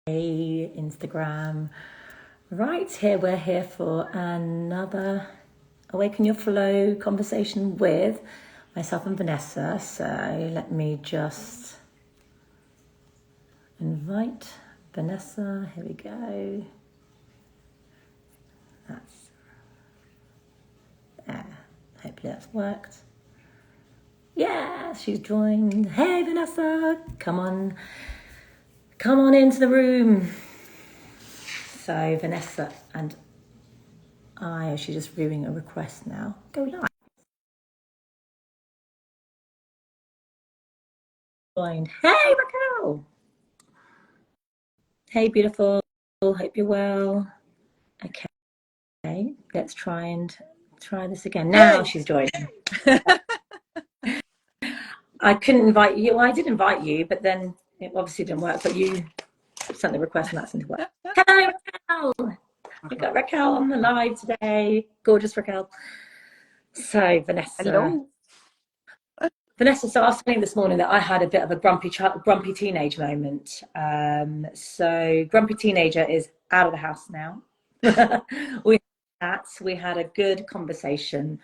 Instagram. Right, here we're here for another Awaken Your Flow conversation with myself and Vanessa. So let me just invite Vanessa. Here we go. That's there. Hopefully that's worked. Yeah, she's joined. Hey Vanessa, come on into the room. So Vanessa and I, she's just viewing a request now. Go live. Joined. Hey Raquel. Hey beautiful. Hope you're well. Okay, let's try this again. Now she's joined. I couldn't invite you. Well, I did invite you, but then it obviously didn't work. But you sent the request and that seemed to work. Hello Raquel. We've got Raquel on the live today. Gorgeous Raquel. So Vanessa. Hello. Vanessa, so I was saying this morning that I had a bit of a grumpy teenage moment. So grumpy teenager is out of the house now. we had a good conversation.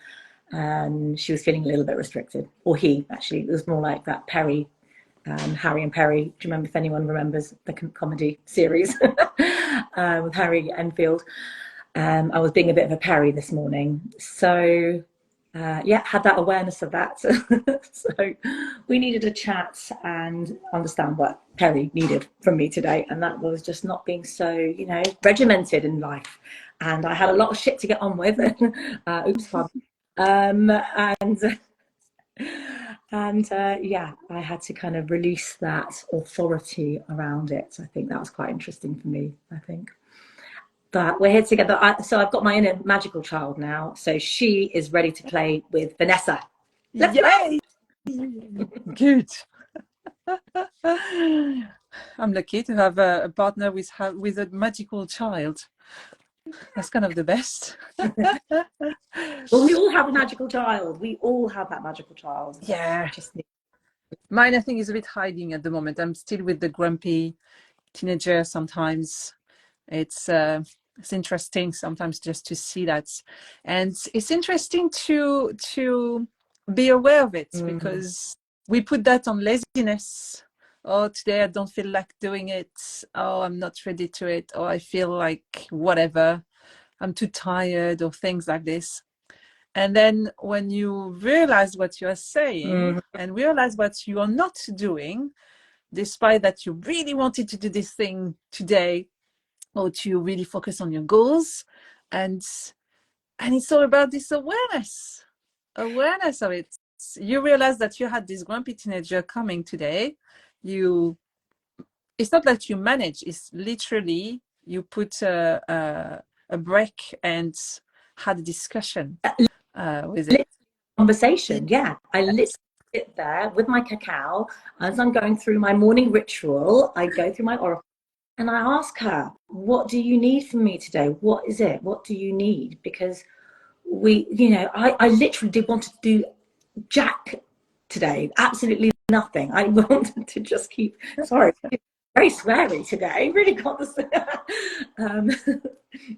She was feeling a little bit restricted, or he actually. It was more like that Perry, Harry and Perry. Do you remember, if anyone remembers the comedy series with Harry Enfield? I was being a bit of a Perry this morning, so. Had that awareness of that. So we needed a chat and understand what Perry needed from me today. And that was just not being so, regimented in life. And I had a lot of shit to get on with. Oops, pardon. I had to kind of release that authority around it. I think that was quite interesting for me, I think. But we're here together. So I've got my inner magical child now. So she is ready to play with Vanessa. Let's play. Good. I'm lucky to have a partner with a magical child. That's kind of the best. Well, we all have a magical child. We all have that magical child. Yeah. Mine, I think, is a bit hiding at the moment. I'm still with the grumpy teenager sometimes. It's interesting sometimes just to see that, and it's interesting to be aware of it, because we put that on laziness. Oh, today I don't feel like doing it. Oh, I'm not ready to it. Or I feel like whatever, I'm too tired, or things like this. And then when you realize what you are saying and realize what you are not doing, despite that you really wanted to do this thing today, or to really focus on your goals, and it's all about this awareness of it. You realize that you had this grumpy teenager coming today. It's not that you manage, it's literally you put a break and had a discussion with it. Conversation, yeah. I literally sit there with my cacao as I'm going through my morning ritual. I go through my oracle. And I ask her, what do you need from me today? What is it? What do you need? Because I literally did want to do jack today. Absolutely nothing. I wanted to just keep, sorry, very sweary today. Really got this.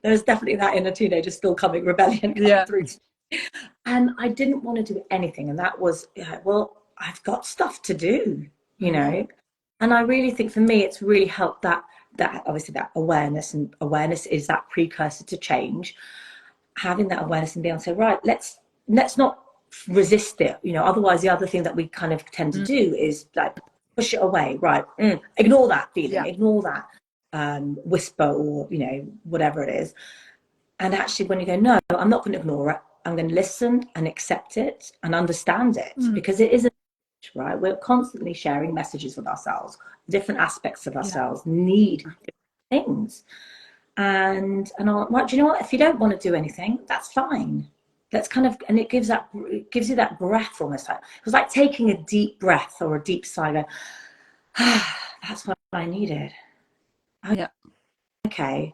There's definitely that inner teenager still coming, rebellion coming through. And I didn't want to do anything. And that was, well, I've got stuff to do, And I really think for me, it's really helped that obviously that awareness, and awareness is that precursor to change. Having that awareness and being able to say, right, let's not resist it. Otherwise the other thing that we kind of tend to do is like push it away, right? Ignore that feeling, ignore that whisper, or, whatever it is. And actually when you go, no, I'm not going to ignore it. I'm going to listen and accept it and understand it, because it is right. We're constantly sharing messages with ourselves. Different aspects of ourselves need different things. And I'm like, well, do you know what? If you don't want to do anything, that's fine. That's kind of, and it gives you that breath almost. Like it was like taking a deep breath or a deep sigh. Going, that's what I needed. Okay.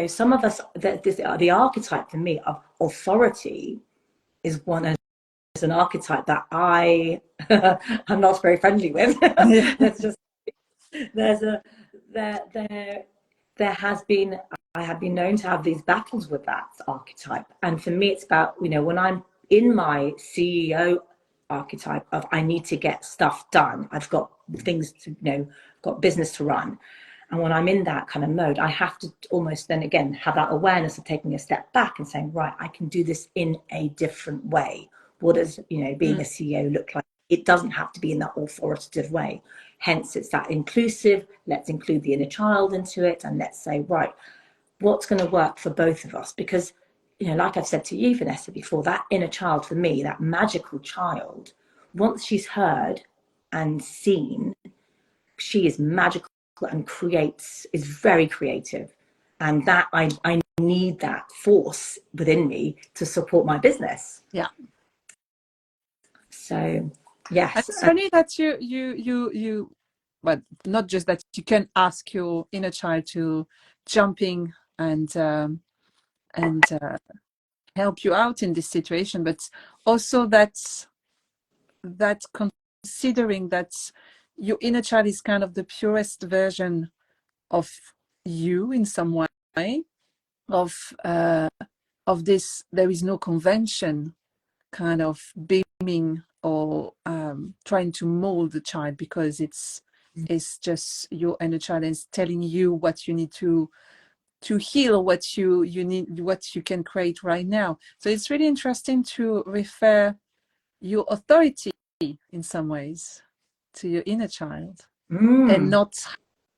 Some of us, the archetype for me of authority is an archetype that I'm not very friendly with. Let's just, there's a there there there has been, I have been known to have these battles with that archetype. And for me, it's about, when I'm in my CEO archetype of I need to get stuff done, I've got things to, got business to run. And when I'm in that kind of mode, I have to almost then again have that awareness of taking a step back and saying, right, I can do this in a different way. What does, being a CEO look like? It doesn't have to be in that authoritative way. Hence, it's that inclusive. Let's include the inner child into it. And let's say, right, what's going to work for both of us? Because, like I've said to you, Vanessa, before, that inner child for me, that magical child, once she's heard and seen, she is magical and is very creative. And that I need that force within me to support my business. Yeah. So, yes. It's funny that you but not just that you can ask your inner child to jump in and help you out in this situation, but also that considering that your inner child is kind of the purest version of you in some way, of this, there is no convention kind of beaming or trying to mold the child, because it's just your inner child is telling you what you need to heal, what you need, what you can create right now. So it's really interesting to refer your authority in some ways to your inner child, and not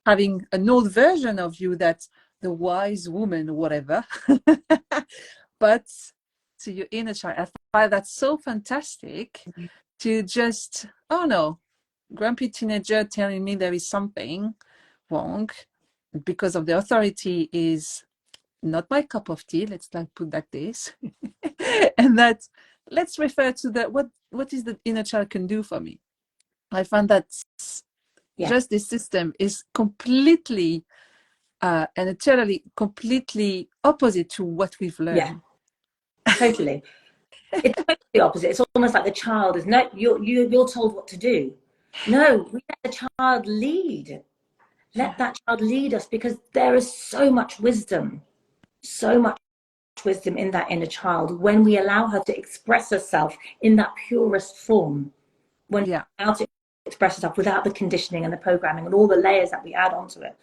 having an old version of you, that the wise woman or whatever, but to your inner child. I find that so fantastic, to just, oh no, grumpy teenager telling me there is something wrong, because of the authority is not my cup of tea, let's like put like this. And that, let's refer to the what is the inner child can do for me. I find that just this system is completely and eternally completely opposite to what we've learned. Yeah, totally. It's totally opposite. It's almost like the child is, no, you're told what to do. No, we let the child lead. Let that child lead us, because there is so much wisdom in that inner child when we allow her to express herself in that purest form. When we allow her to express herself without the conditioning and the programming and all the layers that we add onto it.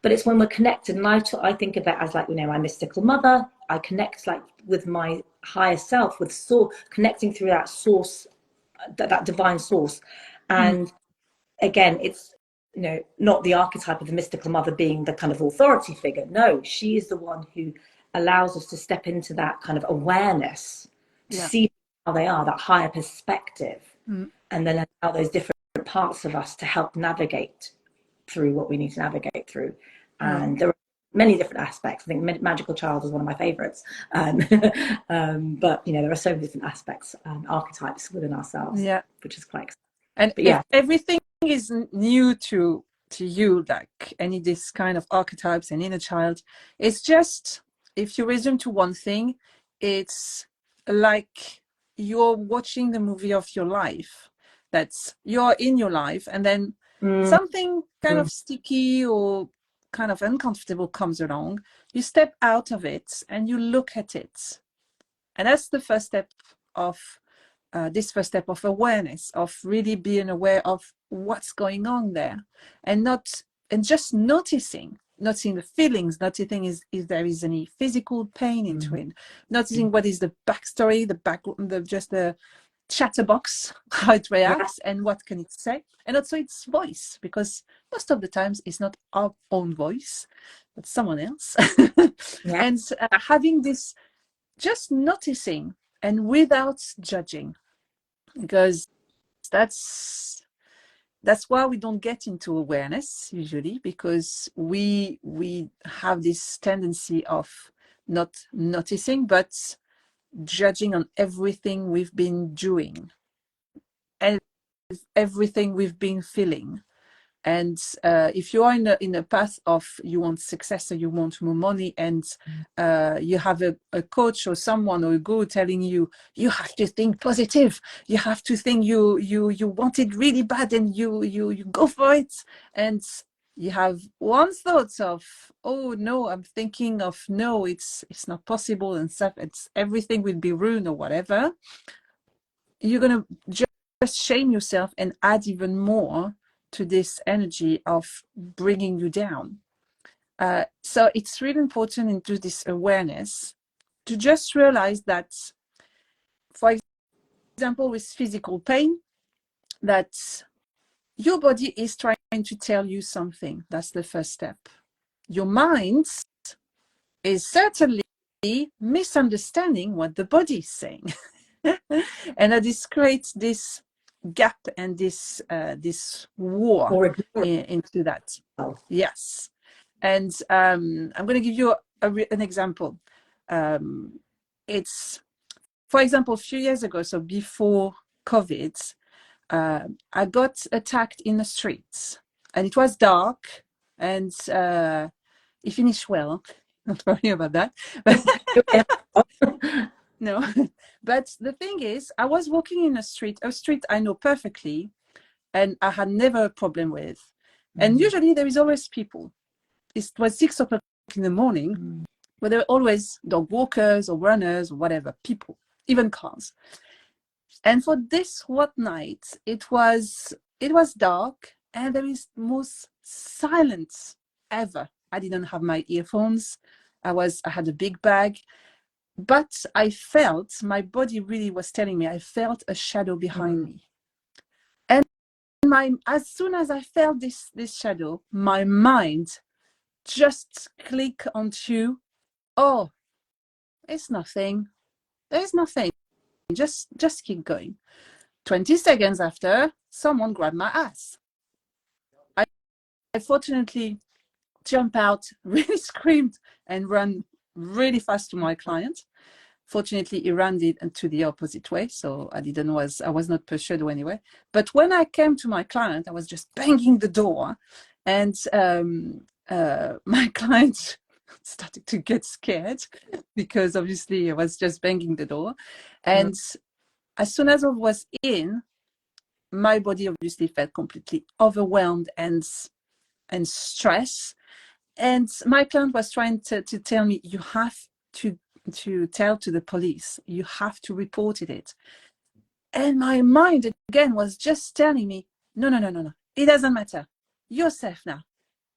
But it's when we're connected, and I think of it as like, my mystical mother. I connect like with my higher self, with source, connecting through that source, that divine source. And again, it's, not the archetype of the mystical mother being the kind of authority figure. No, she is the one who allows us to step into that kind of awareness, to see how they are, that higher perspective, and then allow those different parts of us to help navigate through what we need to navigate through. And there are many different aspects. I think magical child is one of my favorites, but there are so many different aspects, archetypes within ourselves, which is quite exciting. And if everything is new to you, like any this kind of archetypes and inner child, it's just, if you resume to one thing, it's like you're watching the movie of your life. That's, you're in your life, and then something kind of sticky or kind of uncomfortable comes along. You step out of it and you look at it, and that's the first step of this first step of awareness, of really being aware of what's going on there, and just noticing the feelings, noticing if there is any physical pain into it, noticing what is the backstory, just the chatterbox, how it reacts, and what can it say, and also its voice, because most of the times it's not our own voice, but someone else. And having this, just noticing, and without judging, because that's why we don't get into awareness usually, because we have this tendency of not noticing, but judging on everything we've been doing and everything we've been feeling. And if you are in a path of you want success or you want more money, and you have a coach or someone or a guru telling you have to think positive, you have to think you want it really bad, and you go for it, and You have one thought of, oh no, I'm thinking of, no, it's not possible, and stuff, it's everything will be ruined or whatever. You're going to just shame yourself and add even more to this energy of bringing you down. So it's really important into this awareness to just realize that, for example, with physical pain, that your body is trying to tell you something. That's the first step. Your mind is certainly misunderstanding what the body is saying. And this creates this gap and this war into that. Yes. And I'm going to give you an example. It's, for example, a few years ago, so before COVID, I got attacked in the streets, and it was dark, and it finished well. Don't worry about that. No, but the thing is, I was walking in a street I know perfectly, and I had never a problem with. And usually there is always people. It was 6 o'clock in the morning, but there were always dog walkers or runners or whatever, people, even cars. And for this one night, it was dark, and there is most silence ever. I didn't have my earphones. I had a big bag, but I felt, my body really was telling me, I felt a shadow behind me. And as soon as I felt this shadow, my mind just clicked onto, oh, it's nothing. There's nothing. Just keep going. 20 seconds after, someone grabbed my ass. I fortunately jumped out, really screamed, and ran really fast to my client. Fortunately, he ran to the opposite way, so I was not pursued anyway. But when I came to my client, I was just banging the door, and my client started to get scared because obviously I was just banging the door. And as soon as I was in, my body obviously felt completely overwhelmed and stressed. And my client was trying to tell me, you have to tell to the police, you have to report it. And my mind again was just telling me, no, it doesn't matter, you're safe now,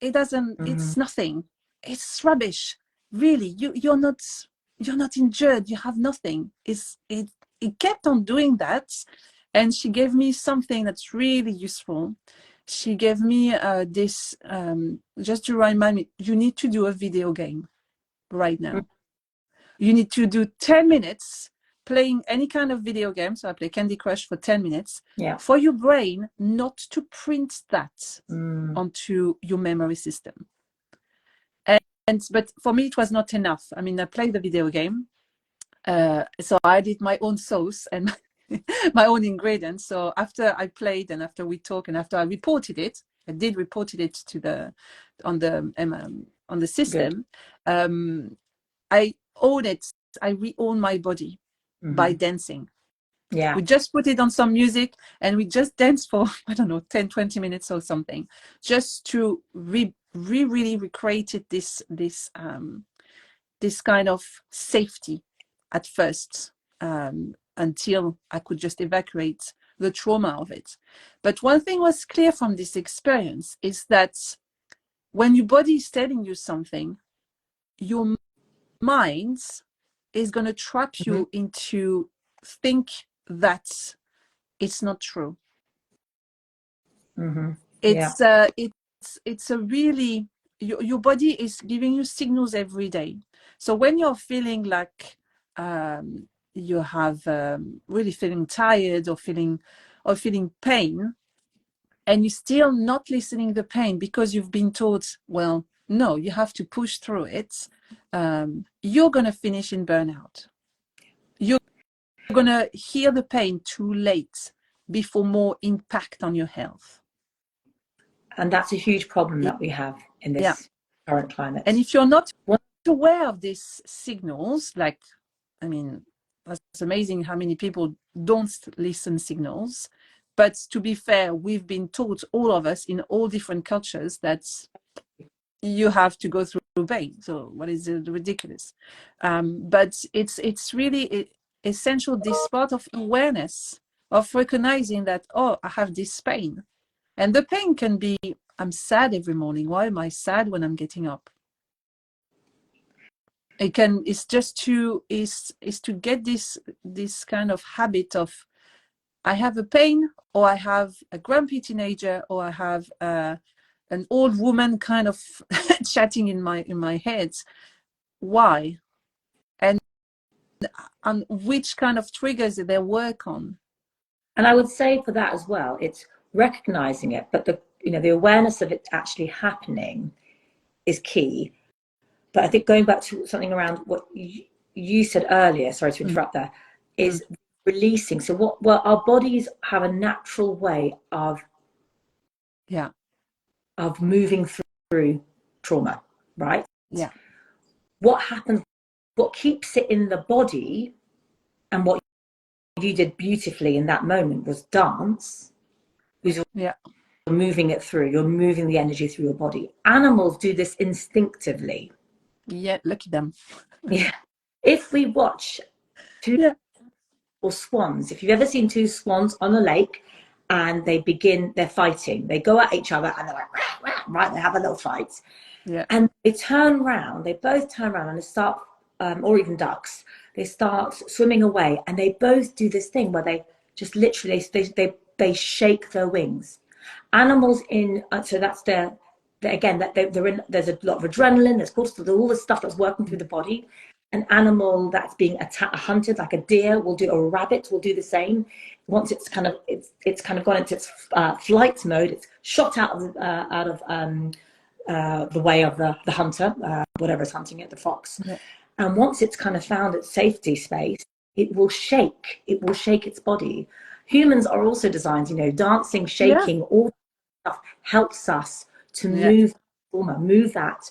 it doesn't, it's nothing, it's rubbish, really, you're not injured, you have nothing. It kept on doing that. And she gave me something that's really useful. She gave me this, just to remind me, you need to do a video game right now. You need to do 10 minutes playing any kind of video game. So I play Candy Crush for 10 minutes. Yeah. For your brain not to print that onto your memory system. But for me, it was not enough. I mean, I played the video game. So I did my own sauce and my own ingredients. So after I played and after we talked and after I reported it, I did reported it to on the system. I own it. I re-own my body by dancing. Yeah. We just put it on some music and we just dance for, I don't know, 10, 20 minutes or something, just to really recreated this kind of safety at first, until I could just evacuate the trauma of it. But one thing was clear from this experience is that when your body is telling you something, your mind is going to trap you into think that it's not true. It's a really, your body is giving you signals every day. So when you're feeling like you have really feeling tired or feeling pain, and you're still not listening the pain because you've been told, well, no, you have to push through it, you're going to finish in burnout. You're going to hear the pain too late before more impact on your health. And that's a huge problem that we have in this current climate. And if you're not aware of these signals, like, I mean, that's amazing how many people don't listen signals. But to be fair, we've been taught, all of us in all different cultures, that you have to go through pain. So what is ridiculous? But it's really essential, this part of awareness, of recognizing that, oh, I have this pain. And the pain can be, I'm sad every morning. Why am I sad when I'm getting up? It's just to get this kind of habit of, I have a pain, or I have a grumpy teenager, or I have an old woman kind of chatting in my head. Why? And which kind of triggers they work on. And I would say for that as well, it's recognizing it, but the awareness of it actually happening is key. But I think going back to something around what you said earlier, sorry to interrupt there, is releasing. So what our bodies have a natural way of moving through trauma, right? Yeah. What happens, what keeps it in the body, and what you did beautifully in that moment was dance. You're moving it through, you're moving the energy through your body. Animals do this instinctively. Yeah, look at them. Yeah. If we watch two or swans, if you've ever seen two swans on a lake and they're fighting, they go at each other and they're like, rah, rah, right, they have a little fight. Yeah. And they both turn around and they start, or even ducks, they start swimming away, and they both do this thing where they just literally, they shake their wings. Animals so that's again, that they're in, there's a lot of adrenaline, there's cortisol, all the stuff that's working through the body. An animal that's being hunted, like a deer will do, or a rabbit will do the same. Once it's kind of gone into its flight mode, it's shot out of the way of the hunter, whatever's hunting it, the fox. Yeah. And once it's kind of found its safety space, it will shake its body. Humans are also designed, dancing, shaking, all that stuff helps us to move that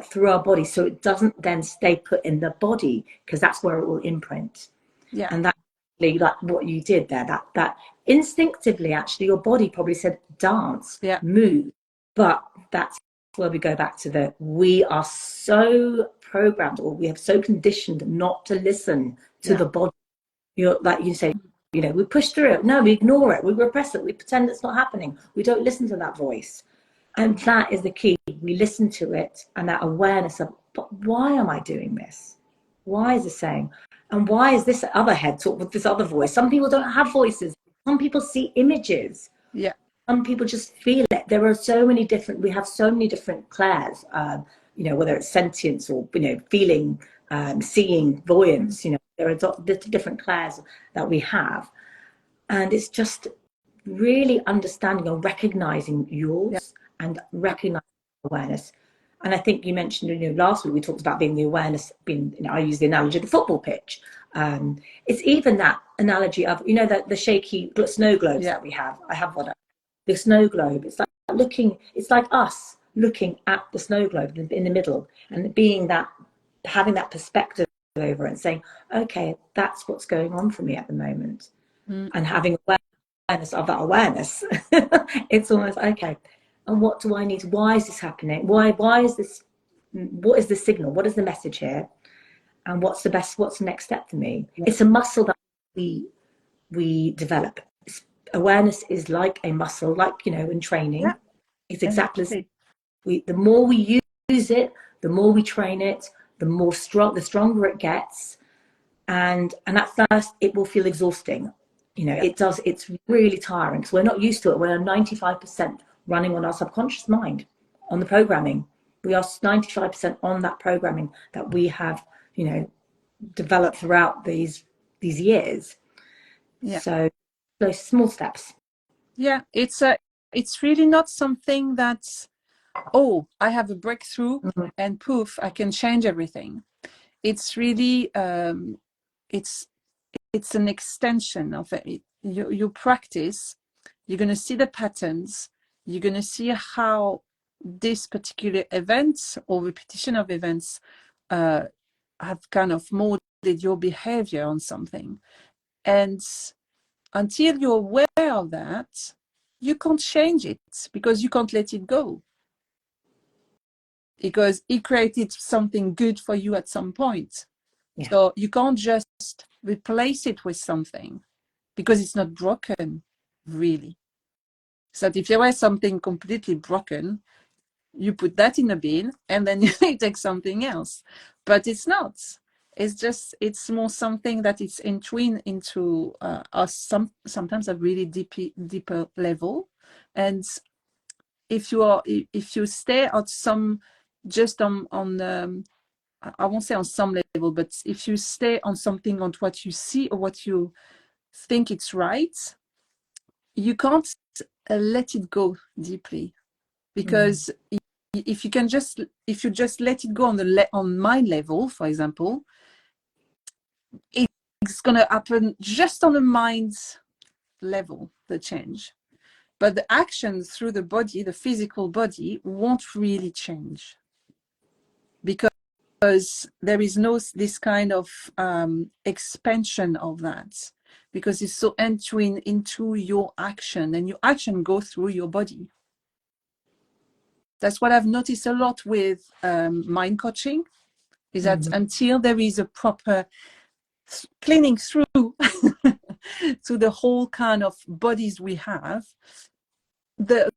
through our body, so it doesn't then stay put in the body, because that's where it will imprint. Yeah. And that's like what you did there, that instinctively, actually, your body probably said dance, move. But that's where we go back to we are so programmed, or we have so conditioned not to listen to the body. Like you say, we push through it. No, we ignore it. We repress it. We pretend it's not happening. We don't listen to that voice. And that is the key. We listen to it, and that awareness of, but why am I doing this? Why is this saying? And why is this other head talk with this other voice? Some people don't have voices. Some people see images. Yeah. Some people just feel it. There are we have so many different clairs, whether it's sentience or, feeling, seeing, voyance, there are different clairs that we have. And it's just really understanding or recognizing yours and recognizing awareness. And I think you mentioned, last week we talked about being the awareness, I use the analogy of the football pitch. It's even that analogy of, the shaky snow globes that we have. I have one. The snow globe, it's like us looking at the snow globe in the middle, and having that perspective over it and saying, okay, that's what's going on for me at the moment. And having awareness of that awareness. It's almost, okay, and what do I need? Why is this happening? Why is this? What is the signal? What is the message here? And what's the next step for me? It's a muscle that we develop. Awareness is like a muscle, like, in training. It's exactly the more we use it, the more we train it, the stronger it gets. And at first it will feel exhausting. It does. It's really tiring because we're not used to it. We're 95% running on our subconscious mind, on the programming. We are 95% on that programming that we have, developed throughout these years. Yeah. So those small steps. Yeah, it's really not something that's, oh, I have a breakthrough and poof, I can change everything. It's really it's an extension of it. You practice, you're going to see the patterns, you're going to see how this particular event or repetition of events have kind of molded your behavior on something. And until you're aware of that, you can't change it because you can't let it go. Because it created something good for you at some point. Yeah. So you can't just replace it with something because it's not broken, really. So if there was something completely broken, you put that in a bin and then you take something else. But it's not. It's more something that it's entwined into us sometimes a really deeper level. And if you stay at some, just on I won't say on some level, but if you stay on something, on what you see or what you think it's right, you can't let it go deeply, because if you just let it go on mind level, for example, it's going to happen just on the mind level, the change, but the action through the body, the physical body, won't really change, because there is no this kind of expansion of that, because it's so entering into your action, and your action go through your body. That's what I've noticed a lot with mind coaching, is that until there is a proper cleaning through to the whole kind of bodies we have, the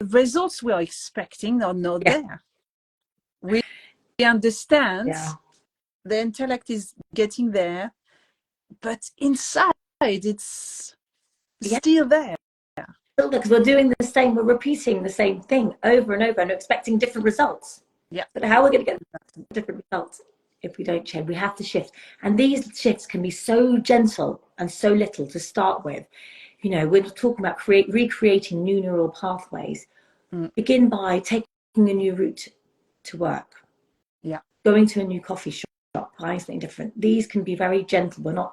results we are expecting are not there. We understand the intellect is getting there, but inside it's still there. Still there, because we're doing the same, we're repeating the same thing over and over and expecting different results. Yeah. But how are we going to get different results if we don't change? We have to shift. And these shifts can be so gentle and so little to start with. You know, we're talking about recreating new neural pathways. Begin by taking a new route to work. Yeah. Going to a new coffee shop, buying something different. These can be very gentle.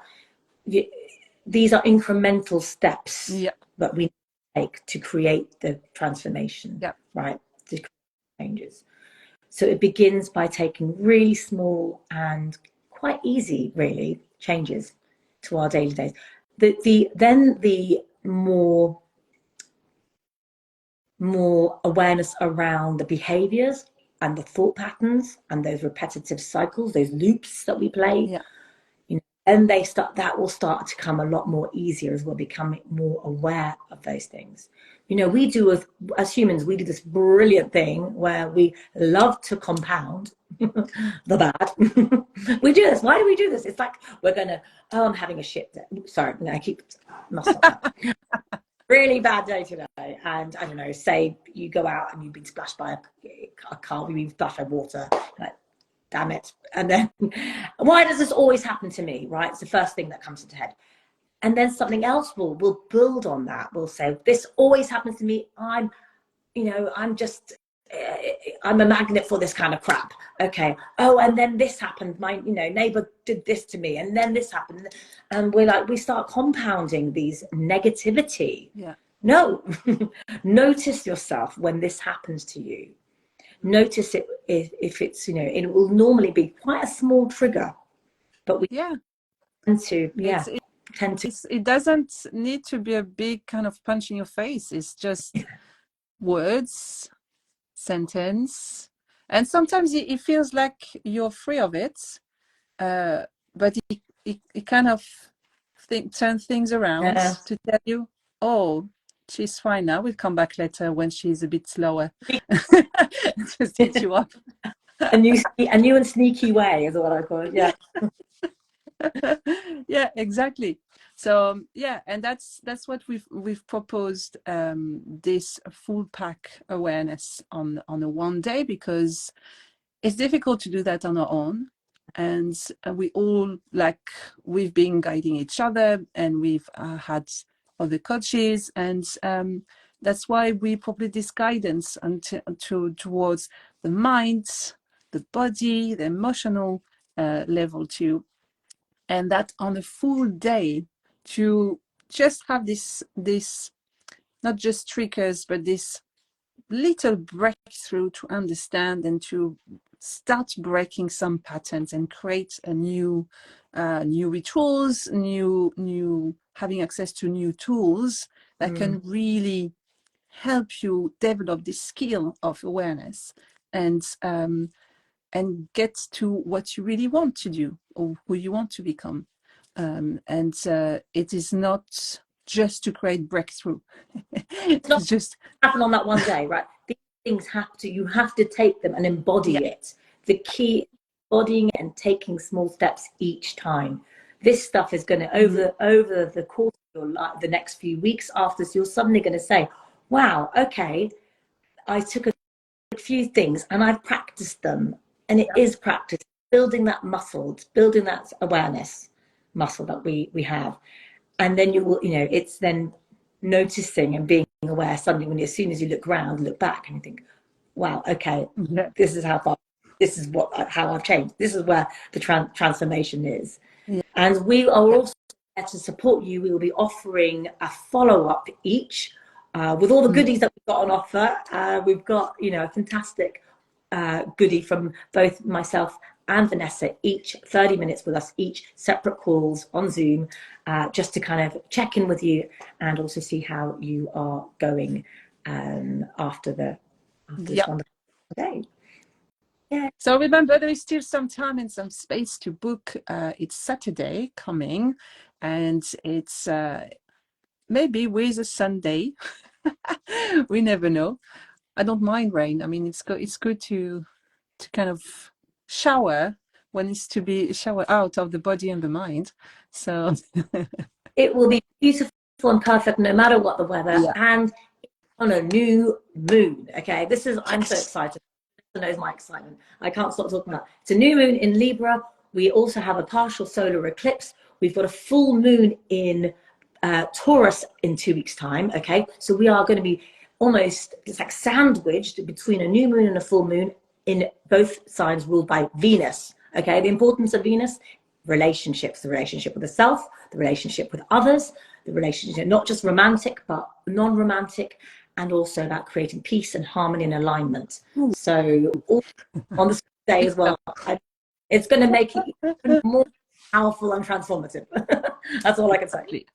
These are incremental steps that we take to create the transformation, right? To create changes. So it begins by taking really small and quite easy, really, changes to our daily days. Then the more awareness around the behaviors and the thought patterns and those repetitive cycles, those loops that we play. Yeah. You know, and that will start to come a lot more easier as we're becoming more aware of those things. You know, we do, as humans, we do this brilliant thing where we love to compound the bad. We do this. Why do we do this? It's like I'm having a shit day. Sorry, I must stop that. Really bad day today, and I don't know, say you go out and you've been splashed by a car, you've been splashed by water, like, damn it. And then, why does this always happen to me, right? It's the first thing that comes into head. And then something else will build on that. We'll say, this always happens to me. I'm a magnet for this kind of crap. Okay. Oh, and then this happened. My, neighbor did this to me, and then this happened. And we start compounding these negativity. Yeah. No, notice yourself when this happens to you. Notice it if it's, it will normally be quite a small trigger, but we tend to, it doesn't need to be a big kind of punch in your face. It's just words, sentence, and sometimes it feels like you're free of it, but it kind of turn things around to tell you, oh, she's fine now, we'll come back later when she's a bit slower. Just hit you up. a new and sneaky way is what I call it. Yeah, exactly. So and that's what we've proposed, this full pack awareness on a one day, because it's difficult to do that on our own, and we all, we've been guiding each other, and we've had other coaches, and that's why we probably this guidance towards the mind, the body, the emotional level too. And that on a full day, to just have this not just triggers, but this little breakthrough to understand and to start breaking some patterns and create a new rituals, new having access to new tools that can really help you develop this skill of awareness and get to what you really want to do or who you want to become. It is not just to create breakthrough. It's not just happen on that one day, right? These things you have to take them and embody it. The key is embodying it and taking small steps each time. This stuff is going to over the course of your life, the next few weeks after, so you're suddenly going to say, wow, okay, I took a few things and I've practiced them, and it is practice, building that muscle, building that awareness muscle that we have. And then you will, it's then noticing and being aware suddenly when as soon as you look around, look back and you think, wow, okay, this is how I've changed. This is where the transformation is. And we are also there to support you. We will be offering a follow-up each with all the goodies that we've got on offer. We've got, a fantastic goodie from both myself and Vanessa, each 30 minutes with us, each separate calls on Zoom, just to kind of check in with you and also see how you are going after this wonderful day. Yeah. So remember, there is still some time and some space to book. It's Saturday coming, and it's maybe with a Sunday. We never know. I don't mind rain. I mean, it's good to kind of shower when it's to be shower out of the body and the mind. So it will be beautiful and perfect no matter what the weather, and on a new moon. Okay, I'm so excited. Knows my excitement. I can't stop talking about it. It's a new moon in Libra. We also have a partial solar eclipse. We've got a full moon in Taurus in 2 weeks' time. Okay, so we are going to be almost, it's like sandwiched between a new moon and a full moon in both signs ruled by Venus. Okay, the importance of Venus: relationships, the relationship with the self, the relationship with others, the relationship not just romantic but non-romantic, and also about creating peace and harmony and alignment. So on this day as well, it's going to make it even more powerful and transformative. That's all I can say.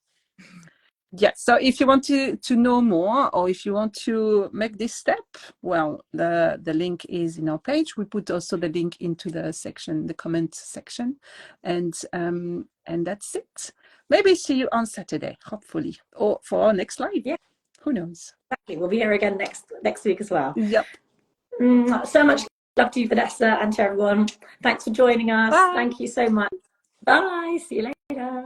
Yeah, so if you want to know more, or if you want to make this step, well, the link is in our page. We put also the link into the comment section, and that's it. Maybe see you on Saturday, hopefully, or for our next live. Yeah, who knows? Exactly. We'll be here again next week as well. Yep. So much love to you, Vanessa, and to everyone. Thanks for joining us. Bye. Thank you so much. Bye. See you later.